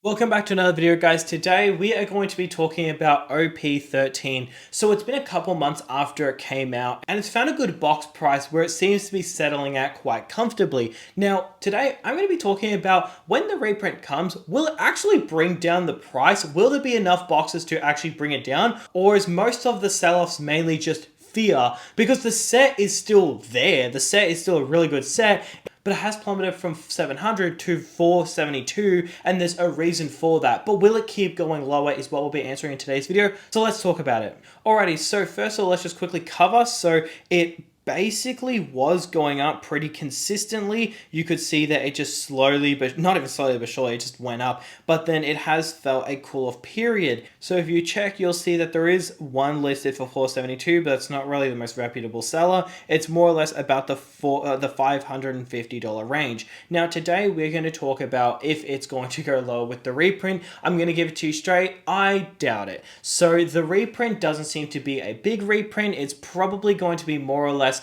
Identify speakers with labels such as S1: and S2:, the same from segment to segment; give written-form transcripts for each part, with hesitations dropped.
S1: Welcome back to another video, guys. Today we are going to be talking about OP13. So it's been a couple months after it came out and it's found a good box price where it seems to be settling at quite comfortably. Now today I'm going to be talking about when the reprint comes, will it actually bring down the price? Will there be enough boxes to actually bring it down? Or is most of the sell-offs mainly just fear? Because the set is still there. The set is still a really good set, but it has plummeted from 700 to 472, and there's a reason for that. But will it keep going lower is what we'll be answering in today's video, so let's talk about it. Alrighty, so first of all, let's just quickly cover. So it basically was going up pretty consistently. You could see that it just slowly, but not even slowly but surely, it just went up. But then it has felt a cool-off period. So if you check, you'll see that there is one listed for 472, but it's not really the most reputable seller. It's more or less about the $550 range. Now today we're going to talk about if it's going to go lower with the reprint. I'm going to give it to you straight, I doubt it. So the reprint doesn't seem to be a big reprint. It's probably going to be more or less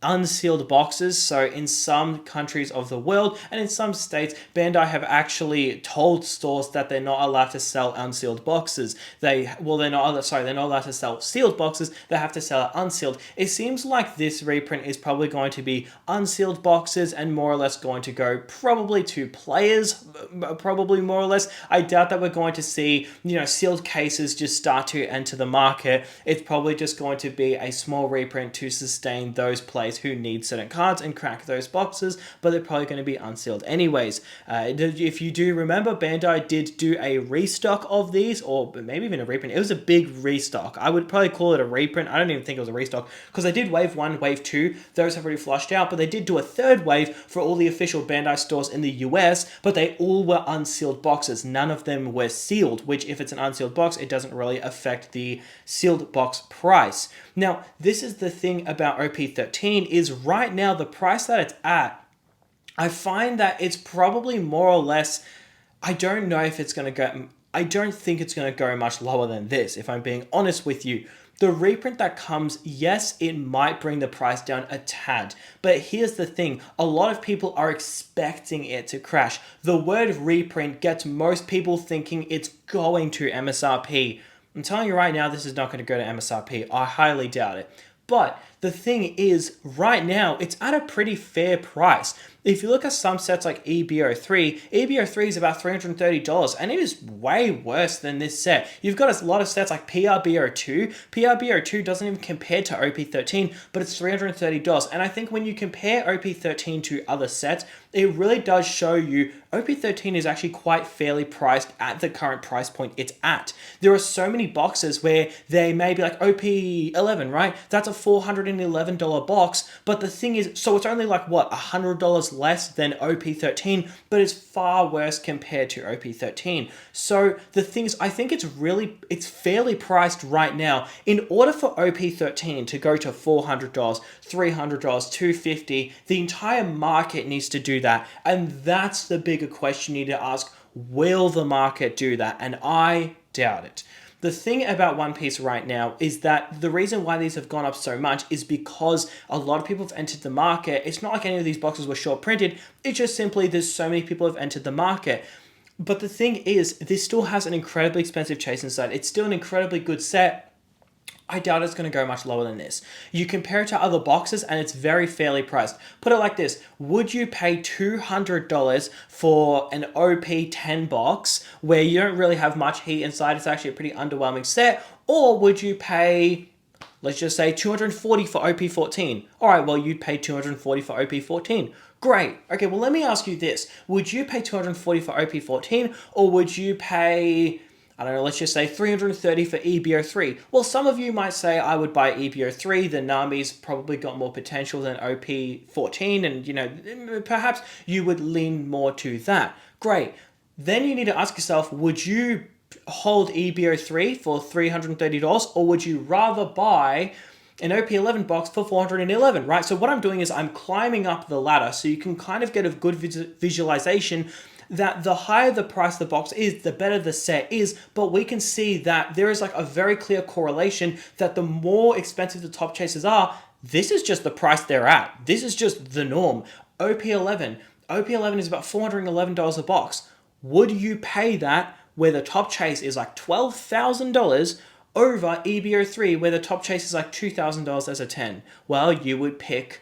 S1: unsealed boxes. So in some countries of the world and in some states, Bandai have actually told stores that they're not allowed to sell unsealed boxes. They're not allowed to sell sealed boxes. They have to sell it unsealed. It seems like this reprint is probably going to be unsealed boxes and more or less going to go probably to players, probably more or less. I doubt that we're going to see, sealed cases just start to enter the market. It's probably just going to be a small reprint to sustain those players who need certain cards and crack those boxes, but they're probably going to be unsealed anyways. If you do remember, Bandai did do a restock of these, or maybe even a reprint. It was a big restock. I would probably call it a reprint. I don't even think it was a restock, because they did wave 1, wave 2. Those have already flushed out, but they did do a third wave for all the official Bandai stores in the US, but they all were unsealed boxes. None of them were sealed, which if it's an unsealed box, it doesn't really affect the sealed box price. Now, this is the thing about OP13 is right now the price that it's at, I find that it's probably more or less, I don't know if it's going to go, I don't think it's going to go much lower than this, if I'm being honest with you. The reprint that comes, yes, it might bring the price down a tad, but here's the thing, a lot of people are expecting it to crash. The word reprint gets most people thinking it's going to MSRP. I'm telling you right now, this is not going to go to MSRP. I highly doubt it. But the thing is, right now, it's at a pretty fair price. If you look at some sets like EBO3, EBO3 is about $330, and it is way worse than this set. You've got a lot of sets like PRBO2. PRBO2 doesn't even compare to OP13, but it's $330. And I think when you compare OP13 to other sets, it really does show you OP13 is actually quite fairly priced at the current price point it's at. There are so many boxes where they may be like OP11, right? That's a $411 box, but the thing is, so it's only like, what, $100 less than OP13, but it's far worse compared to OP13. So the thing is, I think it's fairly priced right now. In order for OP13 to go to $400, $300, $250, the entire market needs to do that. And that's the bigger question you need to ask. Will the market do that? And I doubt it. The thing about One Piece right now is that the reason why these have gone up so much is because a lot of people have entered the market. It's not like any of these boxes were short printed. It's just simply there's so many people have entered the market. But the thing is, this still has an incredibly expensive chase inside. It's still an incredibly good set. I doubt it's going to go much lower than this. You compare it to other boxes and it's very fairly priced. Put it like this. Would you pay $200 for an OP10 box where you don't really have much heat inside? It's actually a pretty underwhelming set. Or would you pay, let's just say, $240 for OP14? All right, well, you'd pay $240 for OP14. Great. Okay, well, let me ask you this. Would you pay $240 for OP14 or would you pay, I don't know, let's just say $330 for EBO3. Well, some of you might say I would buy EBO3. The Nami's probably got more potential than OP14, and perhaps you would lean more to that. Great. Then you need to ask yourself, would you hold EBO3 for $330, or would you rather buy an OP11 box for $411, right? So what I'm doing is I'm climbing up the ladder so you can kind of get a good visualization that the higher the price the box is, the better the set is, but we can see that there is like a very clear correlation that the more expensive the top chasers are, this is just the price they're at. This is just the norm. OP11 is about $411 a box. would you pay that where the top chase is like $12,000 over EBO3 where the top chase is like $2,000 as a 10? Well, you would pick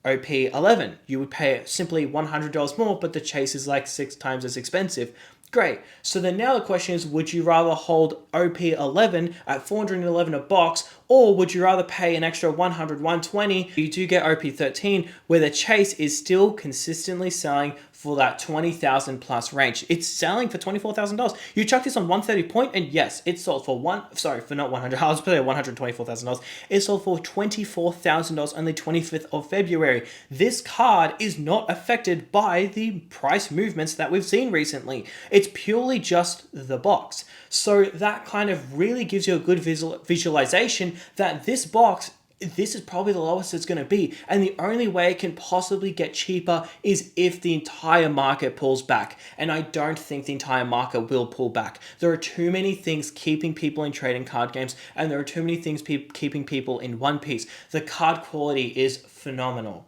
S1: OP11. You would pay simply $100 more, but the chase is like 6 times as expensive. Great. So then now the question is, would you rather hold OP11 at $411 a box, or would you rather pay an extra $100, $120? You do get OP13 where the chase is still consistently selling for that 20,000 plus range. It's selling for $24,000. You chuck this on 130 point and yes, it sold for not 100, I was putting $124,000. It sold for $24,000 on the 25th of February. This card is not affected by the price movements that we've seen recently. It's purely just the box. So that kind of really gives you a good visualization that this box, this is probably the lowest it's going to be, and the only way it can possibly get cheaper is if the entire market pulls back, and I don't think the entire market will pull back. There are too many things keeping people in trading card games, and there are too many things keeping people in One Piece. The card quality is phenomenal.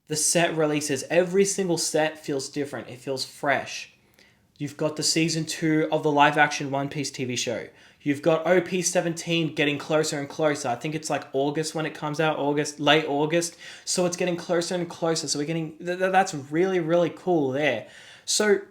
S1: The set releases, every single set feels different. It feels fresh. You've got the season 2 of the live action One Piece TV show. You've got OP17 getting closer and closer. I think it's like August when it comes out, late August. So it's getting closer and closer. So we're getting, that's really, really cool there. So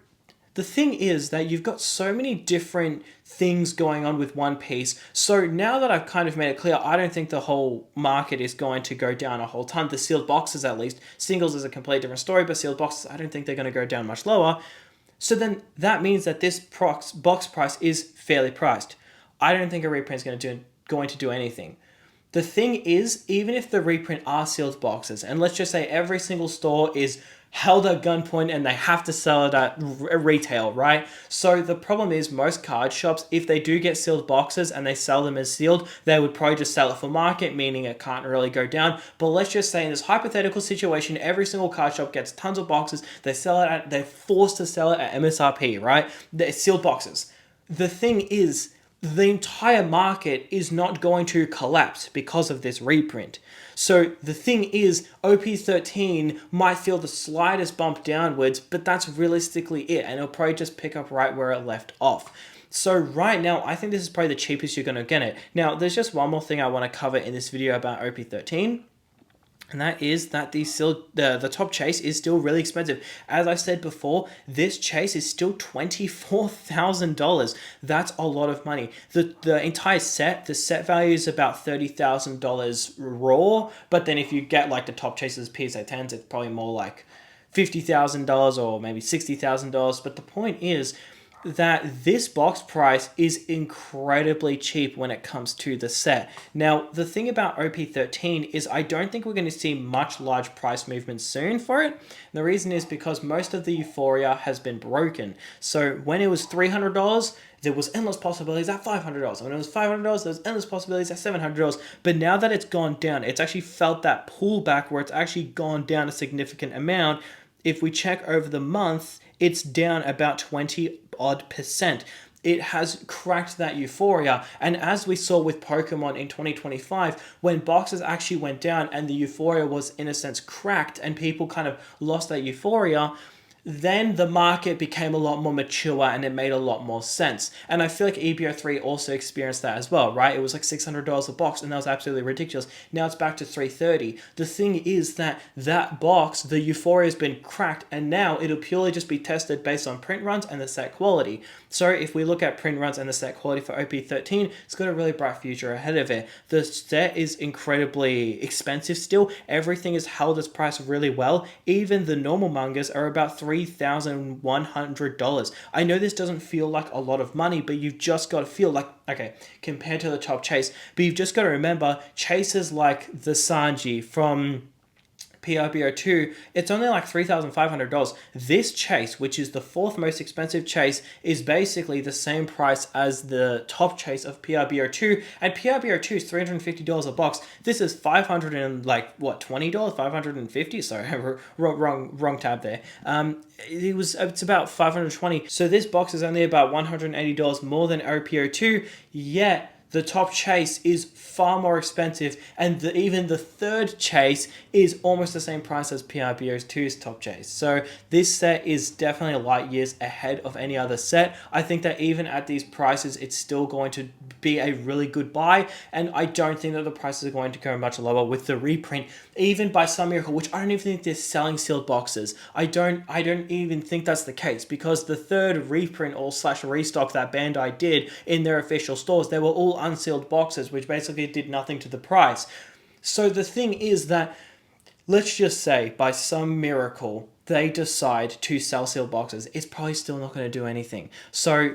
S1: the thing is that you've got so many different things going on with One Piece. So now that I've kind of made it clear, I don't think the whole market is going to go down a whole ton. The sealed boxes at least. Singles is a completely different story, but sealed boxes, I don't think they're going to go down much lower. So then that means that this box price is fairly priced. I don't think a reprint is going to do anything. The thing is, even if the reprint are sealed boxes, and let's just say every single store is held at gunpoint and they have to sell it at retail, right? So the problem is most card shops, if they do get sealed boxes and they sell them as sealed, they would probably just sell it for market, meaning it can't really go down. But let's just say in this hypothetical situation, every single card shop gets tons of boxes, they're forced to sell it at MSRP, right? They're sealed boxes. The thing is, the entire market is not going to collapse because of this reprint. So the thing is, OP13 might feel the slightest bump downwards, but that's realistically it, and it'll probably just pick up right where it left off. So right now, I think this is probably the cheapest you're going to get it. Now, there's just one more thing I want to cover in this video about OP13. And that is that the top chase is still really expensive. As I said before, this chase is still $24,000. That's a lot of money. The entire set, the set value is about $30,000 raw. But then if you get like the top chases PSA 10s, it's probably more like $50,000 or maybe $60,000. But the point is that this box price is incredibly cheap when it comes to the set. Now, the thing about OP13 is I don't think we're going to see much large price movement soon for it. And the reason is because most of the euphoria has been broken. So when it was $300, there was endless possibilities at $500. When it was $500, there was endless possibilities at $700. But now that it's gone down, it's actually felt that pullback where it's actually gone down a significant amount. If we check over the month, it's down about 20% It has cracked that euphoria. And as we saw with Pokemon in 2025, when boxes actually went down and the euphoria was in a sense cracked and people kind of lost that euphoria, then the market became a lot more mature and it made a lot more sense. And I feel like EBO3 also experienced that as well, right? It was like $600 a box and that was absolutely ridiculous. Now it's back to $330. The thing is that box, the euphoria has been cracked and now it'll purely just be tested based on print runs and the set quality. So if we look at print runs and the set quality for OP13, it's got a really bright future ahead of it. The set is incredibly expensive still. Everything is held its price really well. Even the normal mangas are about $3,100. I know this doesn't feel like a lot of money, but you've just got to feel like, okay, compared to the top chase, but you've just got to remember chases like the Sanji from PRBO2, it's only like $3,500. This chase, which is the fourth most expensive chase, is basically the same price as the top chase of PRBO2, and PRBO2 is $350 a box. This is $520, $550. Sorry, wrong tab there. It's about $520. So this box is only about $180 more than OPO2, yet the top chase is far more expensive, and even the third chase is almost the same price as PRBO2's top chase. So this set is definitely light years ahead of any other set. I think that even at these prices, it's still going to be a really good buy, and I don't think that the prices are going to go much lower with the reprint, even by some miracle, which I don't even think they're selling sealed boxes. I don't even think that's the case, because the third reprint or slash restock that Bandai did in their official stores, they were all unsealed boxes, which basically did nothing to the price. So the thing is that, let's just say by some miracle they decide to sell sealed boxes, it's probably still not going to do anything. So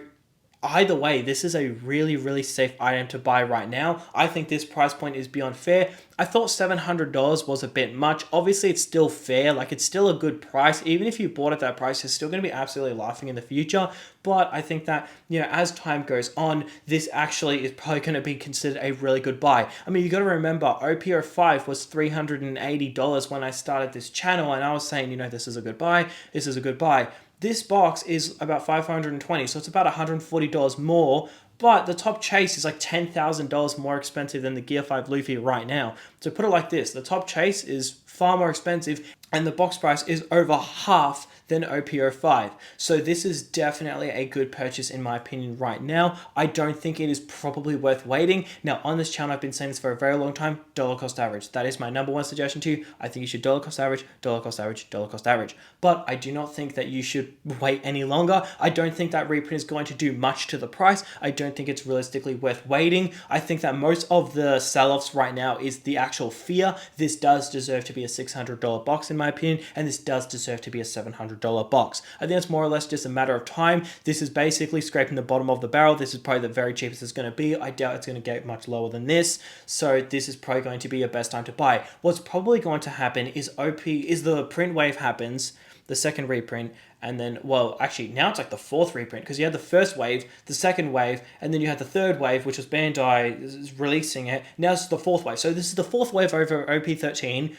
S1: either way, this is a really, really safe item to buy right now. I think this price point is beyond fair. I thought $700 was a bit much. Obviously, it's still fair. Like, it's still a good price. Even if you bought at that price, you're still going to be absolutely laughing in the future. But I think that, you know, as time goes on, this actually is probably going to be considered a really good buy. I mean, you got to remember, OP05 was $380 when I started this channel, and I was saying, you know, this is a good buy. This is a good buy. This box is about $520, so it's about $140 more, but the top chase is like $10,000 more expensive than the Gear 5 Luffy right now. So put it like this, the top chase is far more expensive, and the box price is over half than OP05. So this is definitely a good purchase in my opinion right now. I don't think it is probably worth waiting. Now on this channel, I've been saying this for a very long time, dollar cost average. That is my number one suggestion to you. I think you should dollar cost average, dollar cost average, dollar cost average. But I do not think that you should wait any longer. I don't think that reprint is going to do much to the price. I don't think it's realistically worth waiting. I think that most of the sell-offs right now is the actual fear. This does deserve to be a $600 box in my opinion, and this does deserve to be a $700 box. I think it's more or less just a matter of time. This is basically scraping the bottom of the barrel. This is probably the very cheapest it's going to be. I doubt it's going to get much lower than this. So this is probably going to be your best time to buy. What's probably going to happen is the print wave happens, the second reprint, and then, well, actually, now it's like the fourth reprint, because you had the first wave, the second wave, and then you had the third wave, which was Bandai releasing it. Now it's the fourth wave. So this is the fourth wave over OP13.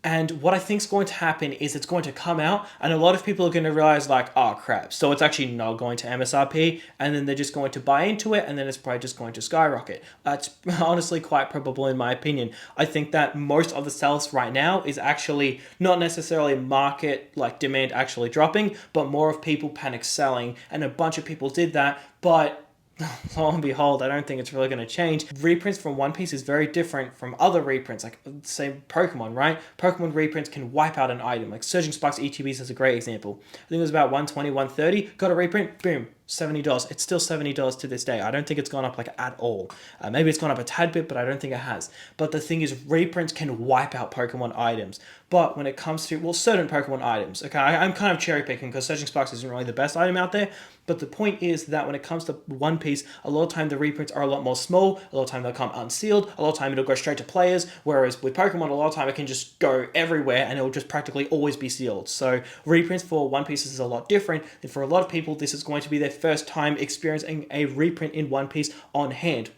S1: And what I think is going to happen is it's going to come out, and a lot of people are going to realize, like, oh crap, so it's actually not going to MSRP, and then they're just going to buy into it, and then it's probably just going to skyrocket. That's honestly quite probable in my opinion. I think that most of the sales right now is actually not necessarily market, like demand actually dropping, but more of people panic selling, and a bunch of people did that, but lo and behold, I don't think it's really going to change. Reprints from One Piece is very different from other reprints, like say Pokemon, right? Pokemon reprints can wipe out an item. Like Surging Sparks ETBs is a great example. I think it was about 120, 130, got a reprint, boom, $70. It's still $70 to this day. I don't think it's gone up like at all. Maybe it's gone up a tad bit, but I don't think it has. But the thing is, reprints can wipe out Pokemon items. But when it comes to, well, certain Pokemon items, okay, I'm kind of cherry picking because Surging Sparks isn't really the best item out there. But the point is that when it comes to One Piece, a lot of time the reprints are a lot more small. A lot of time they'll come unsealed. A lot of time it'll go straight to players. Whereas with Pokemon, a lot of time it can just go everywhere and it'll just practically always be sealed. So reprints for One Piece is a lot different. And for a lot of people, this is going to be their first time experiencing a reprint in One Piece on hand.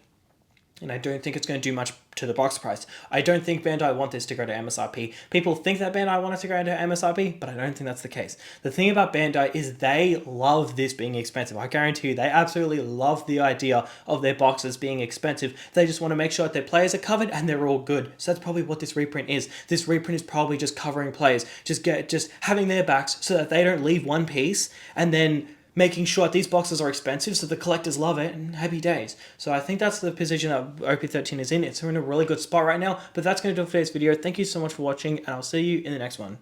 S1: And I don't think it's going to do much to the box price. I don't think Bandai want this to go to MSRP. People think that Bandai want it to go to MSRP, but I don't think that's the case. The thing about Bandai is they love this being expensive. I guarantee you, they absolutely love the idea of their boxes being expensive. They just want to make sure that their players are covered and they're all good. So that's probably what this reprint is. This reprint is probably just covering players, just having their backs so that they don't leave One Piece, and then making sure that these boxes are expensive so the collectors love it, and happy days. So I think that's the position that OP13 is in. It's in a really good spot right now, but that's going to do it for today's video. Thank you so much for watching, and I'll see you in the next one.